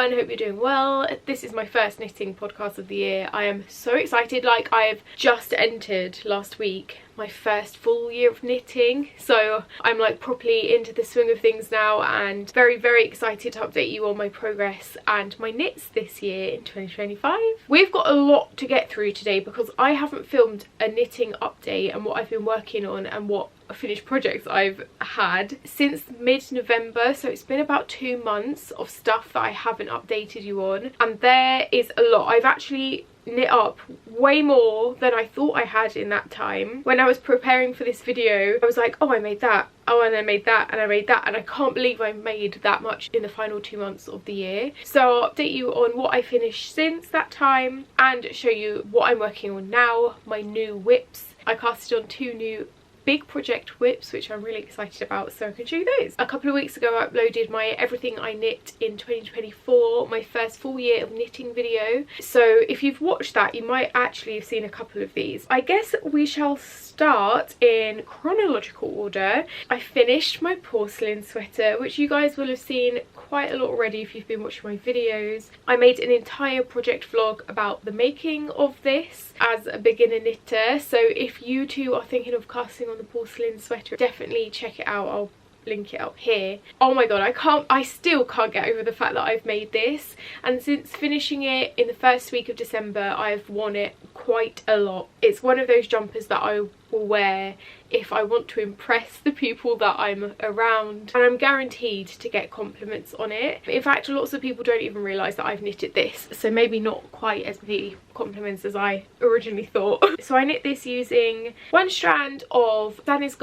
everyone, hope you're doing well. This is my first knitting podcast of the year. I am so excited. Like, I've just entered last week my first full year of knitting, so I'm like properly into the swing of things now, and very excited to update you on my progress and my knits this year in 2025. We've got a lot to get through today because I haven't filmed a knitting update and what I've been working on and what finished projects I've had since mid-November, so it's been about 2 months of stuff that I haven't updated you on, and there is a lot. I've actually knit up way more than I thought I had in that time. When I was preparing for this video, I was like, oh, I made that, oh, and I made that, and I made that, and I can't believe I made that much in the final 2 months of the year. So I'll update you on what I finished since that time and show you what I'm working on now, my new whips. I casted on 2 new big project whips, which I'm really excited about, so I can show you those. A couple of weeks ago I uploaded my everything I knit in 2024, my first full year of knitting video, so if you've watched that you might actually have seen a couple of these. I guess we shall start in chronological order. I finished my porcelain sweater, which you guys will have seen quite a lot already if you've been watching my videos. I made an entire project vlog about the making of this as a beginner knitter, so if you too are thinking of casting on the porcelain sweater, definitely check it out. I'll link it up here. Oh my god, I still can't get over the fact that I've made this, and since finishing it in the first week of December I've worn it quite a lot. It's one of those jumpers that I will wear if I want to impress the people that I'm around, and I'm guaranteed to get compliments on it. In fact, lots of people don't even realise that I've knitted this, so maybe not quite as many compliments as I originally thought. So I knit this using 1 strand of Snooks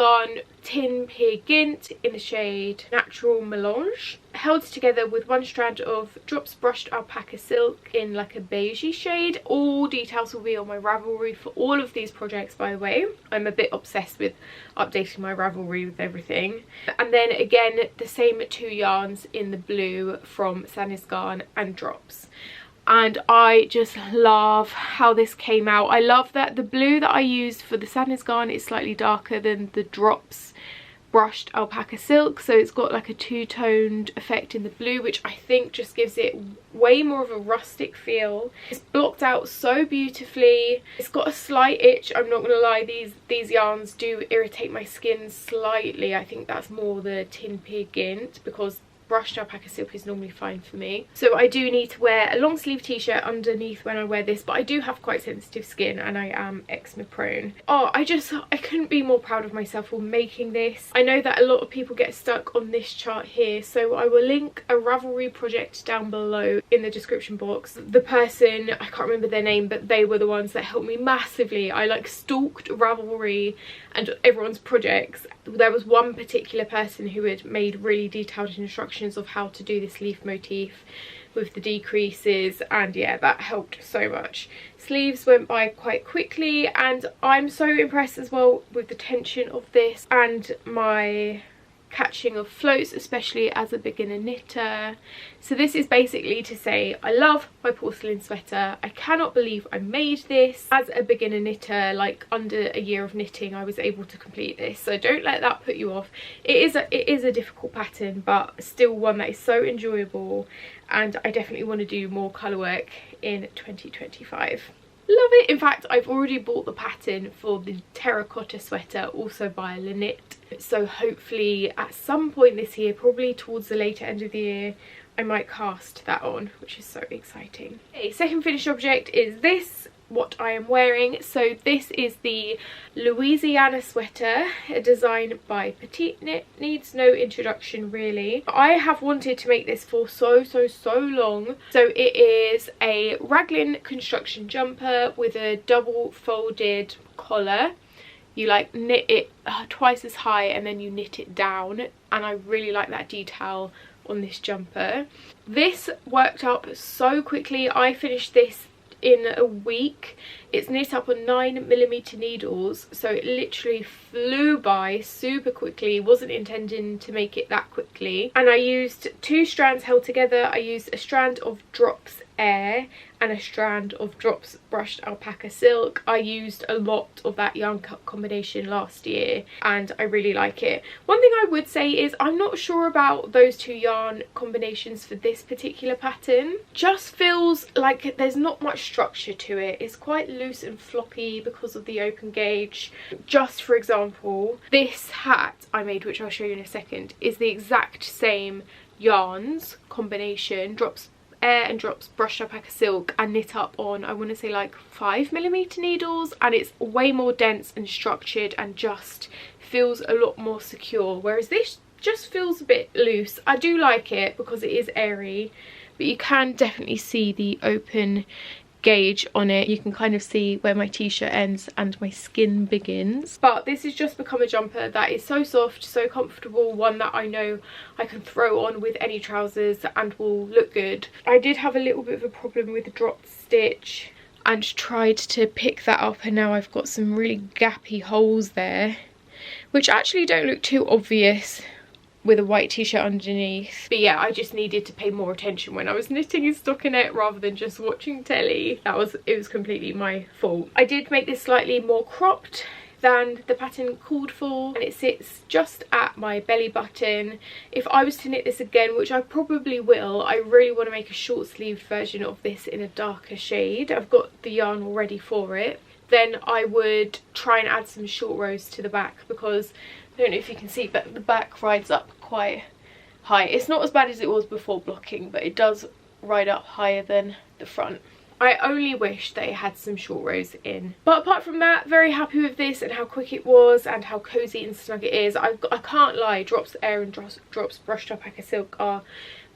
Tin Pear Gint in the shade Natural Melange, held together with 1 strand of Drops Brushed Alpaca Silk in like a beigey shade. All details will be on my Ravelry for all of these projects, by the way. I'm a bit obsessed with updating my Ravelry with everything. And then again the same 2 yarns in the blue from Snooks and Drops. And I just love how this came out. I love that the blue that I used for the Snooks is slightly darker than the Drops Brushed Alpaca Silk, so it's got like a 2-toned effect in the blue, which I think just gives it way more of a rustic feel. It's blocked out so beautifully. It's got a slight itch, I'm not gonna lie. These yarns do irritate my skin slightly. I think that's more the Tin Pear Gint, because brushed alpaca silk is normally fine for me. So I do need to wear a long sleeve t-shirt underneath when I wear this, but I do have quite sensitive skin and I am eczema prone. Oh, I couldn't be more proud of myself for making this. I know that a lot of people get stuck on this chart here, so I will link a Ravelry project down below in the description box. The person, I can't remember their name, but they were the ones that helped me massively. I like stalked Ravelry and everyone's projects. There was one particular person who had made really detailed instructions of how to do this leaf motif with the decreases, and yeah, that helped so much. Sleeves went by quite quickly, and I'm so impressed as well with the tension of this and my catching of floats, especially as a beginner knitter. So this is basically to say I love my porcelain sweater. I cannot believe I made this as a beginner knitter. Like, under a year of knitting I was able to complete this, so don't let that put you off. It is a difficult pattern, but still one that is so enjoyable, and I definitely want to do more colour work in 2025. Love it. In fact, I've already bought the pattern for the terracotta sweater, also by Lynette, so hopefully at some point this year, probably towards the later end of the year, I might cast that on, which is so exciting. Okay, second finished object is this, what I am wearing. So this is the Louisiana sweater, a design by Petite Knit. Needs no introduction really. I have wanted to make this for so long. So it is a raglan construction jumper with a double folded collar. You like knit it twice as high and then you knit it down, and I really like that detail on this jumper. This worked up so quickly. I finished this in a week. It's knit up on 9mm needles, so it literally flew by super quickly. Wasn't intending to make it that quickly. And I used 2 strands held together. I used a strand of Drops Air and a strand of Drops Brushed Alpaca Silk. I used a lot of that yarn combination last year and I really like it. One thing I would say is I'm not sure about those 2 yarn combinations for this particular pattern. Just feels like there's not much structure to it. It's quite loose and floppy because of the open gauge. Just for example, this hat I made, which I'll show you in a second, is the exact same yarns combination, Drops Air and Drops Brushed Alpaca Silk, and knit up on, I want to say like 5mm needles, and it's way more dense and structured and just feels a lot more secure, whereas this just feels a bit loose. I do like it because it is airy, but you can definitely see the open gauge on it. You can kind of see where my t-shirt ends and my skin begins. But this has just become a jumper that is so soft, so comfortable, one that I know I can throw on with any trousers and will look good. I did have a little bit of a problem with the drop stitch and tried to pick that up, and now I've got some really gappy holes there, which actually don't look too obvious with a white t-shirt underneath. But yeah, I just needed to pay more attention when I was knitting and stockinette rather than just watching telly. It was completely my fault. I did make this slightly more cropped than the pattern called for, and it sits just at my belly button. If I was to knit this again, which I probably will, I really want to make a short sleeved version of this in a darker shade. I've got the yarn all ready for it. Then I would try and add some short rows to the back, because I don't know if you can see, but the back rides up quite high. It's not as bad as it was before blocking, but it does ride up higher than the front. I only wish they had some short rows in. But apart from that, very happy with this and how quick it was and how cozy and snug it is. I can't lie, Drops Air and Drops Brushed Alpaca Silk are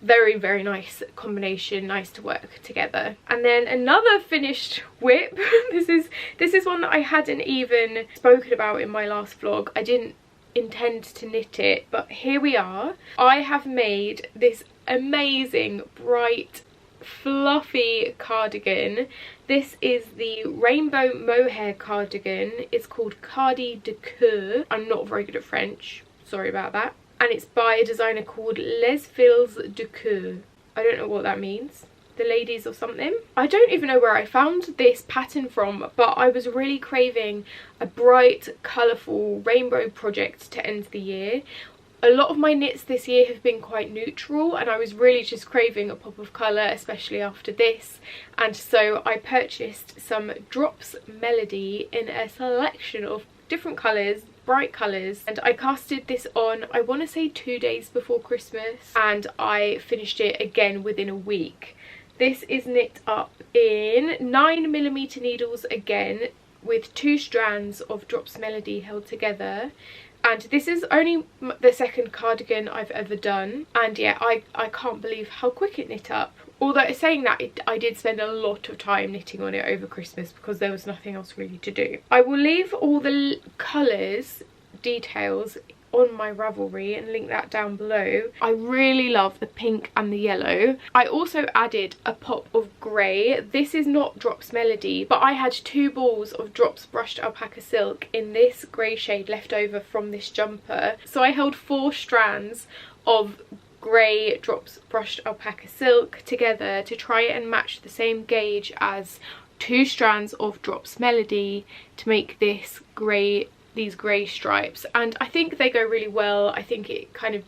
very, very nice combination, nice to work together. And then another finished whip. This is one that I hadn't even spoken about in my last vlog. I didn't intend to knit it, but here we are. I have made this amazing bright fluffy cardigan. This is the rainbow mohair cardigan. It's called Cardi du Coeur. I'm not very good at French, sorry about that. And it's by a designer called Les Filles du Coeur. I don't know what that means. The ladies or something. I don't even know where I found this pattern from, but I was really craving a bright, colourful rainbow project to end the year. A lot of my knits this year have been quite neutral, and I was really just craving a pop of colour, especially after this. And so I purchased some Drops Melody in a selection of different colours, bright colours, and I casted this on, I want to say 2 days before Christmas, and I finished it again within a week. This is knit up in 9mm needles again, with 2 strands of Drops Melody held together. And this is only the second cardigan I've ever done, and yeah, I can't believe how quick it knit up. Although saying that, I did spend a lot of time knitting on it over Christmas because there was nothing else really to do. I will leave all the colours details on my Ravelry and link that down below. I really love the pink and the yellow. I also added a pop of grey. This is not Drops Melody, but I had 2 balls of Drops Brushed Alpaca Silk in this grey shade left over from this jumper. So I held 4 strands of grey Drops Brushed Alpaca Silk together to try and match the same gauge as 2 strands of Drops Melody to make this these grey stripes, and I think they go really well. I think it kind of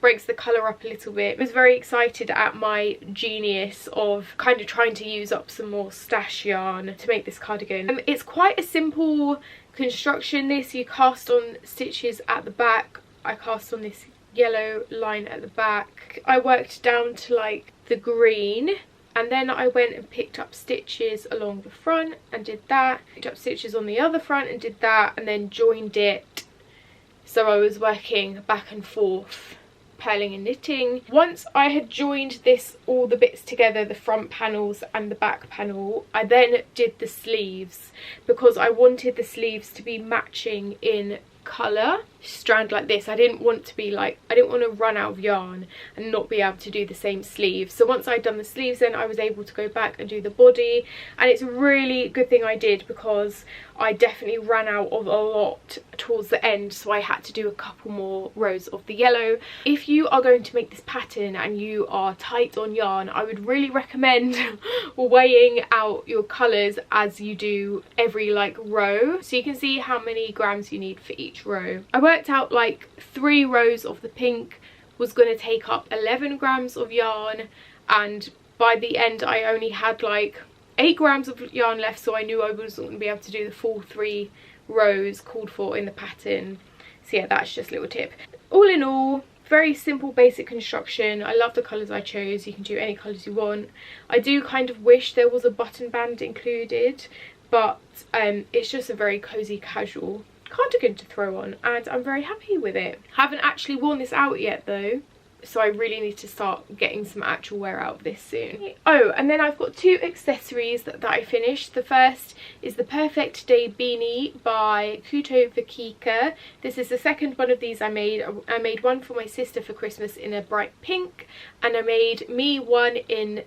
breaks the colour up a little bit. I was very excited at my genius of kind of trying to use up some more stash yarn to make this cardigan. It's quite a simple construction. This, you cast on stitches at the back. I cast on this yellow line at the back. I worked down to like the green, and then I went and picked up stitches along the front and did that. Picked up stitches on the other front and did that, and then joined it. So I was working back and forth, purling and knitting. Once I had joined all the bits together, the front panels and the back panel, I then did the sleeves because I wanted the sleeves to be matching in colour strand like this. I didn't want to run out of yarn and not be able to do the same sleeve. So once I'd done the sleeves, then I was able to go back and do the body, and it's a really good thing I did because I definitely ran out of a lot towards the end, so I had to do a couple more rows of the yellow. If you are going to make this pattern and you are tight on yarn, I would really recommend weighing out your colours as you do every like row, so you can see how many grams you need for each row. I worked out like 3 rows of the pink was going to take up 11 grams of yarn, and by the end I only had like 8 grams of yarn left, so I knew I wasn't going to be able to do the full 3 rows called for in the pattern. So yeah, that's just a little tip. All in all, very simple basic construction. I love the colours I chose. You can do any colours you want. I do kind of wish there was a button band included, but it's just a very cozy casual cardigan to throw on, and I'm very happy with it. Haven't actually worn this out yet though, so I really need to start getting some actual wear out of this soon. Oh, and then I've got 2 accessories that I finished. The first is the Perfect Day beanie by Kuto Vakika. This is the second one of these I made. I made one for my sister for Christmas in a bright pink, and I made me one in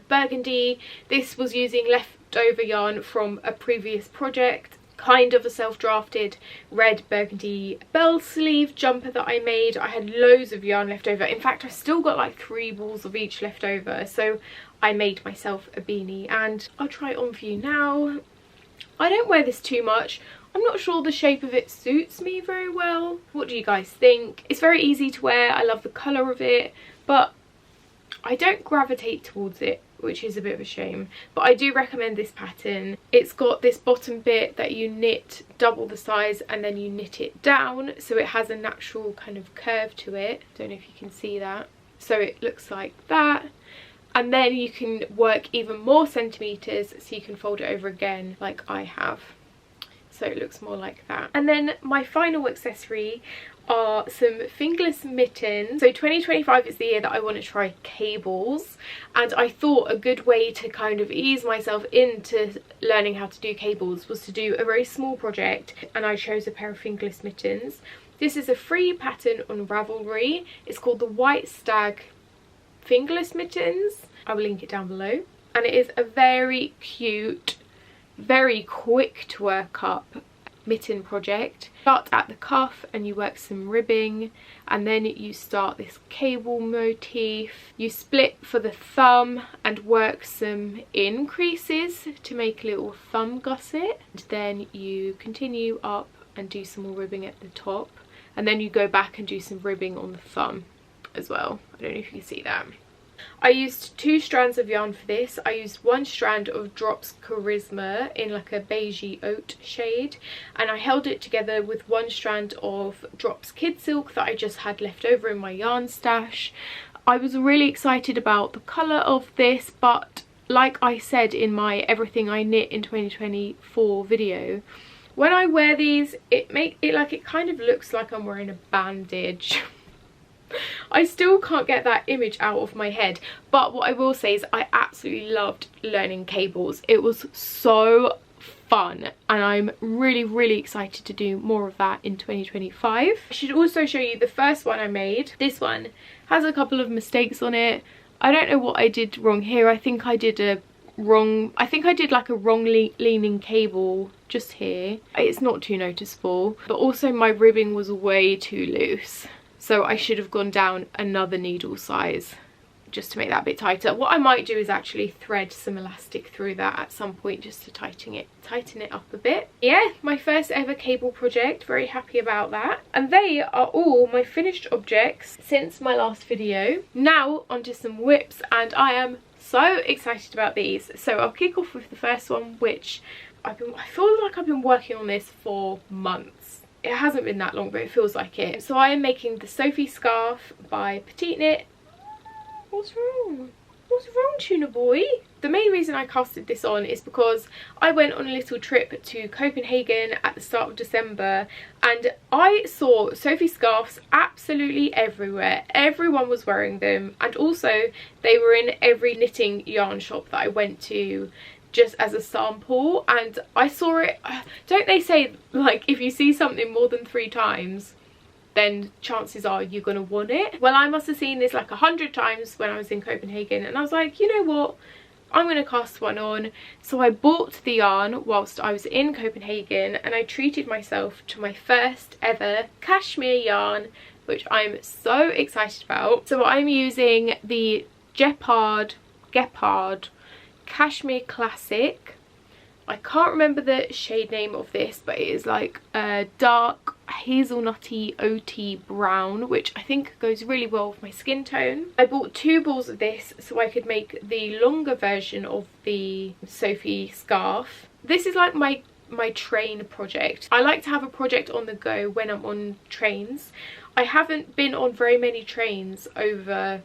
burgundy. This was using leftover yarn from a previous project, kind of a self-drafted red burgundy bell sleeve jumper that I made. I had loads of yarn left over. In fact, I've still got like 3 balls of each left over, so I made myself a beanie, and I'll try it on for you now. I don't wear this too much. I'm not sure the shape of it suits me very well. What do you guys think? It's very easy to wear. I love the colour of it, but I don't gravitate towards it, which is a bit of a shame. But I do recommend this pattern. It's got this bottom bit that you knit double the size and then you knit it down, so it has a natural kind of curve to it. Don't know if you can see that. So it looks like that, and then you can work even more centimetres, so you can fold it over again like I have, so it looks more like that. And then my final accessory are some fingerless mittens. So 2025 is the year that I want to try cables, and I thought a good way to kind of ease myself into learning how to do cables was to do a very small project, and I chose a pair of fingerless mittens. This is a free pattern on Ravelry. It's called the White Stag fingerless mittens. I will link it down below, and it is a very cute, very quick to work up mitten project. Start at the cuff and you work some ribbing, and then you start this cable motif. You split for the thumb and work some increases to make a little thumb gusset, and then you continue up and do some more ribbing at the top, and then you go back and do some ribbing on the thumb as well. I don't know if you can see that. I used 2 strands of yarn for this. I used 1 strand of Drops Charisma in like a beigey oat shade, and I held it together with 1 strand of Drops Kid Silk that I just had left over in my yarn stash. I was really excited about the colour of this, but like I said in my Everything I Knit in 2024 video, when I wear these, it kind of looks like I'm wearing a bandage. I still can't get that image out of my head, but what I will say is I absolutely loved learning cables. It was so fun, and I'm really excited to do more of that in 2025. I should also show you the first one I made. This one has a couple of mistakes on it. I don't know what I did wrong here. I think I did like a wrong leaning cable just here. It's not too noticeable, but also my ribbing was way too loose. So I should have gone down another needle size just to make that a bit tighter. What I might do is actually thread some elastic through that at some point just to tighten it up a bit. Yeah, my first ever cable project, very happy about that. And they are all my finished objects since my last video. Now onto some whips, and I am so excited about these. So I'll kick off with the first one, which I feel like I've been working on this for months. It hasn't been that long, but it feels like it. So I am making the Sophie scarf by Petite Knit. What's wrong? What's wrong, Tuna Boy? The main reason I casted this on is because I went on a little trip to Copenhagen at the start of December, and I saw Sophie scarves absolutely everywhere. Everyone was wearing them, and also they were in every knitting yarn shop that I went to. just as a sample, and I saw it. Don't they say like if you see something more than 3 times then chances are you're gonna want it? Well, I must have seen this like 100 times when I was in Copenhagen, and I was like, you know what, I'm gonna cast one on. So I bought the yarn whilst I was in Copenhagen, and I treated myself to my first ever cashmere yarn, which I'm so excited about. So I'm using the Gepard Cashmere Classic. I can't remember the shade name of this, but it is like a dark hazelnutty oaty brown, which I think goes really well with my skin tone. I bought 2 balls of this so I could make the longer version of the Sophie scarf. This is like my train project. I like to have a project on the go when I'm on trains. I haven't been on very many trains over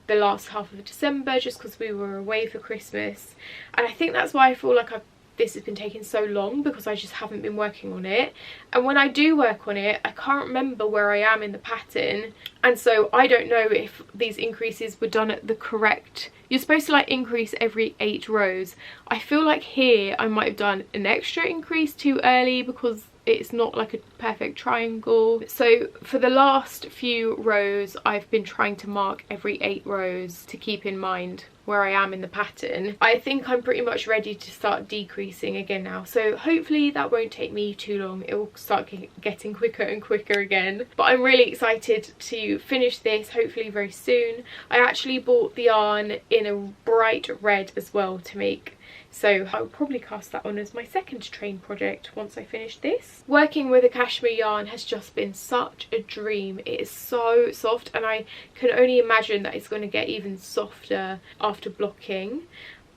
the last half of December just because we were away for Christmas, and I think that's why I feel like this has been taking so long, because I just haven't been working on it. And when I do work on it, I can't remember where I am in the pattern, and so I don't know if these increases were done at the correct. You're supposed to like increase every 8 rows. I feel like here I might have done an extra increase too early because it's not like a perfect triangle. So for the last few rows I've been trying to mark every 8 rows to keep in mind where I am in the pattern. I think I'm pretty much ready to start decreasing again now, so hopefully that won't take me too long. It will start getting quicker and quicker again, but I'm really excited to finish this hopefully very soon. I actually bought the yarn in a bright red as well to make, so I'll probably cast that on as my second train project once I finish this. Working with a cashmere yarn has just been such a dream. It is so soft, and I can only imagine that it's going to get even softer after blocking.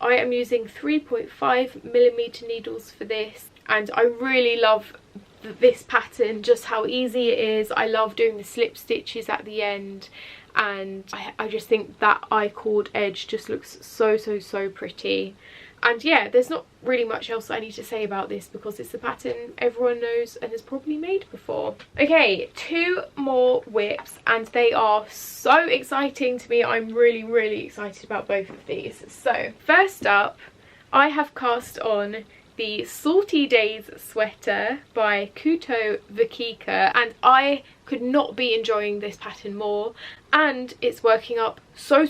I am using 3.5mm needles for this, and I really love this pattern, just how easy it is. I love doing the slip stitches at the end, and I just think that I-cord edge just looks so pretty. And yeah, there's not really much else I need to say about this because it's a pattern everyone knows and has probably made before. Okay, 2 more whips, and they are so exciting to me. I'm really excited about both of these. So first up, I have cast on the Salty Days sweater by Kuto Vakika, and I could not be enjoying this pattern more, and it's working up so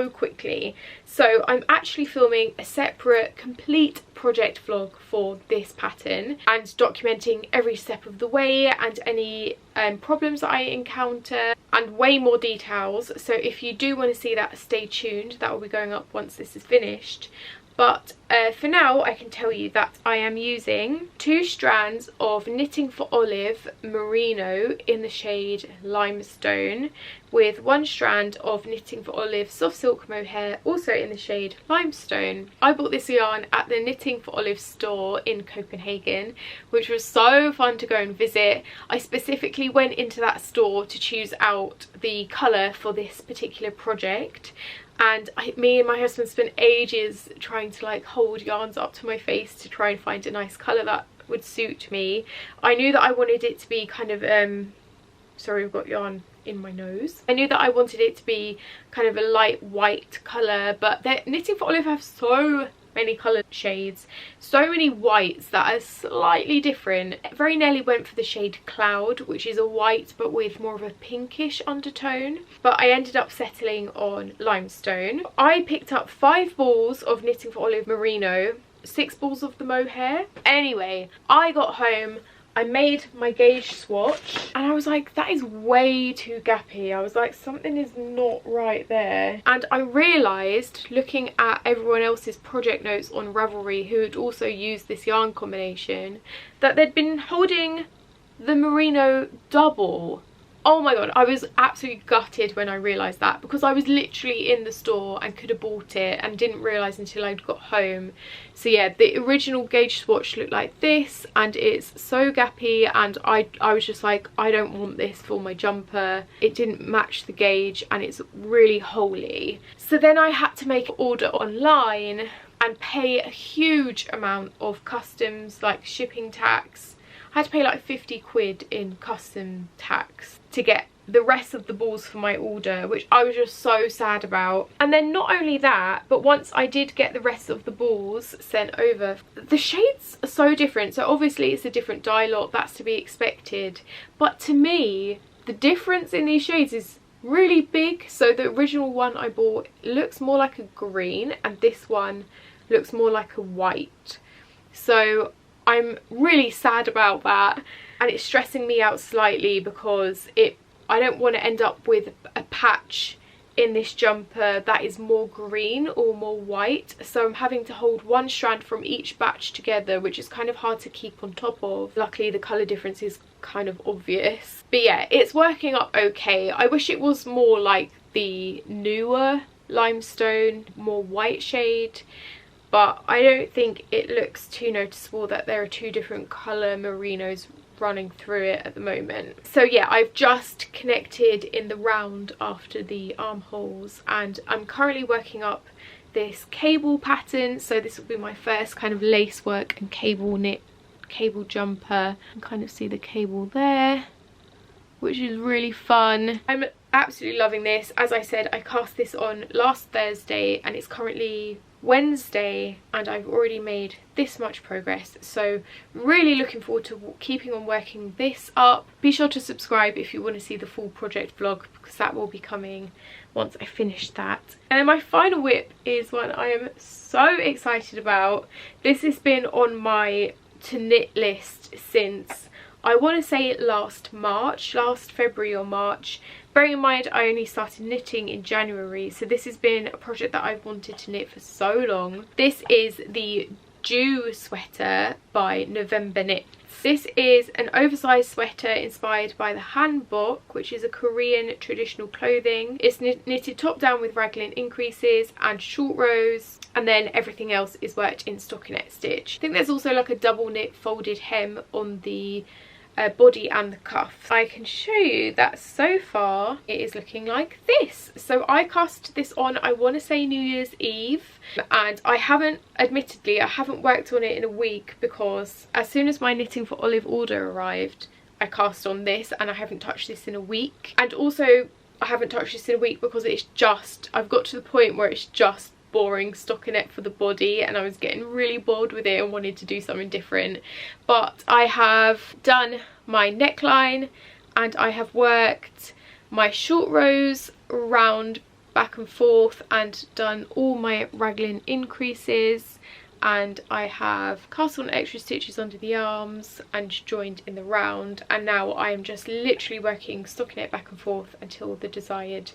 quickly. So I'm actually filming a separate complete project vlog for this pattern and documenting every step of the way and any problems that I encounter and way more details. So if you do want to see that, stay tuned. That will be going up once this is finished. But for now, I can tell you that I am using 2 strands of Knitting for Olive Merino in the shade Limestone, with 1 strand of Knitting for Olive Soft Silk Mohair, also in the shade Limestone. I bought this yarn at the Knitting for Olive store in Copenhagen, which was so fun to go and visit. I specifically went into that store to choose out the colour for this particular project, and me and my husband spent ages trying to like hold yarns up to my face to try and find a nice colour that would suit me. I knew that I wanted it to be kind of sorry, I've got yarn in my nose. I knew that I wanted it to be kind of a light white colour, but Knitting for Olive have so many colour shades, so many whites that are slightly different. Very nearly went for the shade Cloud, which is a white but with more of a pinkish undertone, but I ended up settling on Limestone. I picked up 5 balls of Knitting for Olive Merino, 6 balls of the mohair. Anyway, I got home, I made my gauge swatch, and I was like, that is way too gappy. I was like, something is not right there. And I realised, looking at everyone else's project notes on Ravelry who had also used this yarn combination, that they'd been holding the merino double. Oh my god, I was absolutely gutted when I realised that, because I was literally in the store and could have bought it and didn't realise until I'd got home. So yeah, the original gauge swatch looked like this, and it's so gappy, and I was just like, I don't want this for my jumper. It didn't match the gauge and it's really holey. So then I had to make an order online and pay a huge amount of customs, like shipping tax. I had to pay like 50 quid in custom tax to get the rest of the balls for my order, which I was just so sad about. And then not only that, but once I did get the rest of the balls sent over, the shades are so different. So obviously it's a different dye lot, that's to be expected, but to me the difference in these shades is really big. So the original one I bought looks more like a green and this one looks more like a white. So I'm really sad about that, and it's stressing me out slightly because I don't want to end up with a patch in this jumper that is more green or more white. So I'm having to hold one strand from each batch together, which is kind of hard to keep on top of. Luckily the colour difference is kind of obvious. But yeah, it's working up okay. I wish it was more like the newer limestone, more white shade, but I don't think it looks too noticeable that there are two different colour merinos running through it at the moment. So yeah, I've just connected in the round after the armholes, and I'm currently working up this cable pattern. So this will be my first kind of lace work and cable knit cable jumper. You can kind of see the cable there, which is really fun. I'm absolutely loving this. As I said, I cast this on last Thursday and it's currently Wednesday and I've already made this much progress, so really looking forward to keeping on working this up. Be sure to subscribe if you want to see the full project vlog, because that will be coming once I finish that. And then my final whip is one I am so excited about. This has been on my to knit list since, I want to say, last February or March. Bearing in mind I only started knitting in January, so this has been a project that I've wanted to knit for so long. This is the Dew sweater by November Knits. This is an oversized sweater inspired by the hanbok, which is a Korean traditional clothing. It's knitted top down with raglan increases and short rows, and then everything else is worked in stockinette stitch. I think there's also like a double knit folded hem on the body and the cuff. I can show you that so far it is looking like this. So I cast this on, I want to say New Year's Eve, and I haven't worked on it in a week because as soon as my knitting for Olive order arrived, I cast on this, and I haven't touched this in a week. And also I haven't touched this in a week because I've got to the point where it's just boring stockinette for the body and I was getting really bored with it and wanted to do something different. But I have done my neckline and I have worked my short rows around back and forth and done all my raglan increases, and I have cast on extra stitches under the arms and joined in the round, and now I am just literally working stockinette back and forth until the desired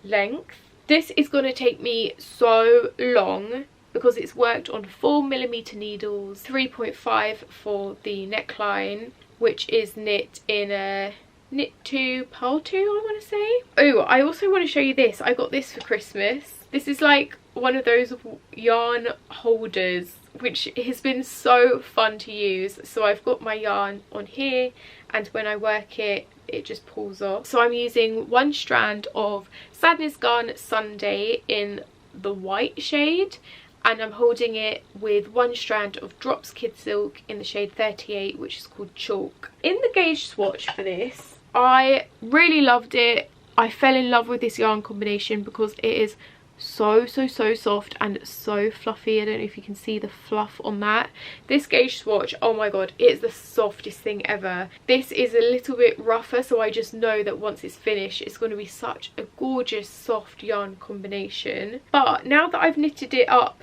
length. This is going to take me so long because it's worked on 4mm needles, 3.5 for the neckline, which is knit in a knit 2 purl 2, I want to say. Oh, I also want to show you this. I got this for Christmas. This is like one of those yarn holders which has been so fun to use. So I've got my yarn on here, and when I work it, it just pulls off. So I'm using one strand of Sadness Gone Sunday in the white shade, and I'm holding it with one strand of Drops Kid Silk in the shade 38, which is called Chalk. In the gauge swatch for this, I really loved it. I fell in love with this yarn combination because it is so soft and so fluffy. I don't know if you can see the fluff on that. This gauge swatch, oh my god, it's the softest thing ever. This is a little bit rougher, so I just know that once it's finished it's going to be such a gorgeous soft yarn combination. But now that I've knitted it up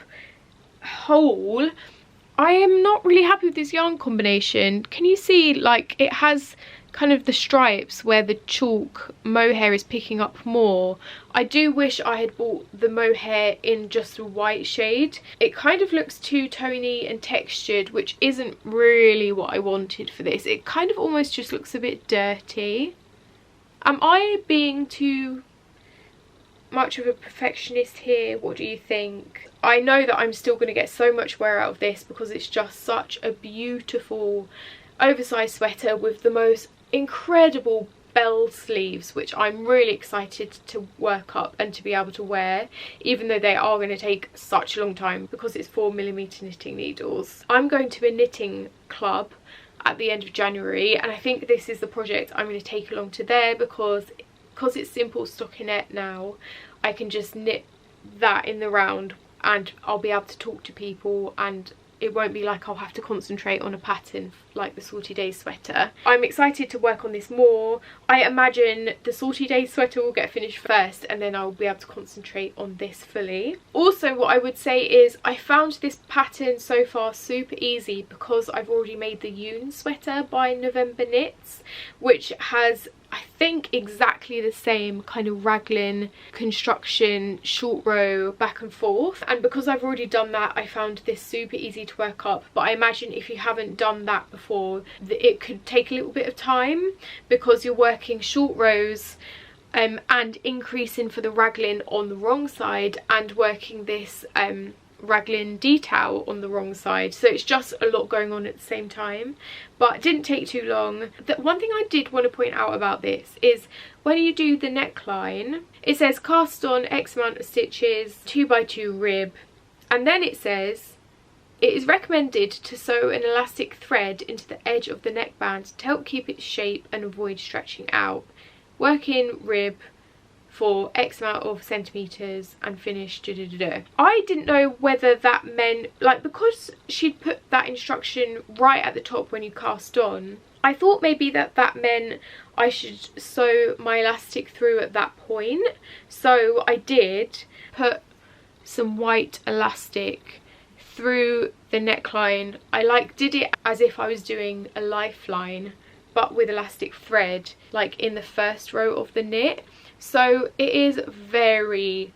whole, I am not really happy with this yarn combination. Can you see, like, it has kind of the stripes where the chalk mohair is picking up more. I do wish I had bought the mohair in just a white shade. It kind of looks two-tony and textured, which isn't really what I wanted for this. It kind of almost just looks a bit dirty. Am I being too much of a perfectionist here? What do you think? I know that I'm still going to get so much wear out of this because it's just such a beautiful oversized sweater with the most incredible bell sleeves, which I'm really excited to work up and to be able to wear, even though they are going to take such a long time because it's 4mm knitting needles. I'm going to a knitting club at the end of January, and I think this is the project I'm going to take along to there because because it's simple stockinette now, I can just knit that in the round and I'll be able to talk to people, and it won't be like I'll have to concentrate on a pattern like the Salty Days sweater. I'm excited to work on this more. I imagine the Salty Days sweater will get finished first and then I'll be able to concentrate on this fully. Also, what I would say is I found this pattern so far super easy because I've already made the Yoon sweater by November Knits, which has, I think, exactly the same kind of raglan construction, short row, back and forth. And because I've already done that, I found this super easy to work up. But I imagine if you haven't done that before, it could take a little bit of time because you're working short rows and increasing for the raglan on the wrong side and working this raglan detail on the wrong side, so it's just a lot going on at the same time. But it didn't take too long. The one thing I did want to point out about this is when you do the neckline, it says cast on X amount of stitches, 2x2 rib, and then it says it is recommended to sew an elastic thread into the edge of the neckband to help keep its shape and avoid stretching out. Work in rib for X amount of centimetres and finish I didn't know whether that meant, like, because she'd put that instruction right at the top when you cast on, I thought maybe that meant I should sew my elastic through at that point. So I did put some white elastic through the neckline. I did it as if I was doing a lifeline but with elastic thread, like in the first row of the knit. So it is very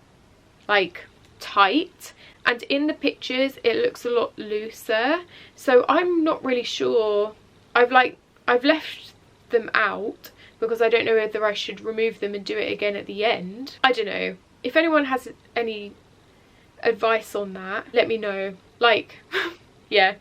like tight, and in the pictures it looks a lot looser, so I'm not really sure. I've left them out because I don't know whether I should remove them and do it again at the end. I don't know. If anyone has any advice on that, let me know. Like yeah,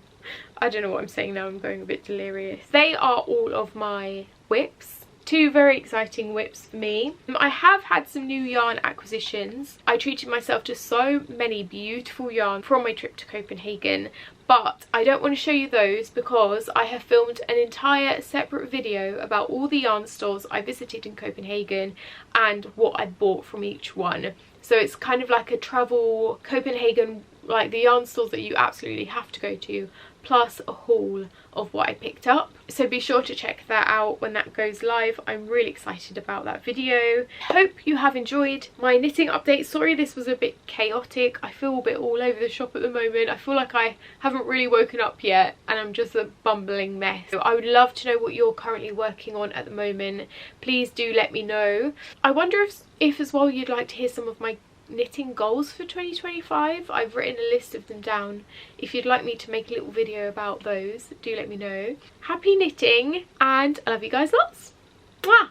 I don't know what I'm saying now, I'm going a bit delirious. They are all of my whips. Two very exciting whips for me. I have had some new yarn acquisitions. I treated myself to so many beautiful yarn from my trip to Copenhagen, but I don't want to show you those because I have filmed an entire separate video about all the yarn stores I visited in Copenhagen and what I bought from each one. So it's kind of like a travel Copenhagen, like the yarn stores that you absolutely have to go to, plus a haul of what I picked up. So be sure to check that out when that goes live. I'm really excited about that video. Hope you have enjoyed my knitting update. Sorry this was a bit chaotic. I feel a bit all over the shop at the moment. I feel like I haven't really woken up yet and I'm just a bumbling mess. So I would love to know what you're currently working on at the moment. Please do let me know. I wonder if as well you'd like to hear some of my knitting goals for 2025. I've written a list of them down. If you'd like me to make a little video about those, do let me know. Happy knitting and I love you guys lots. Mwah!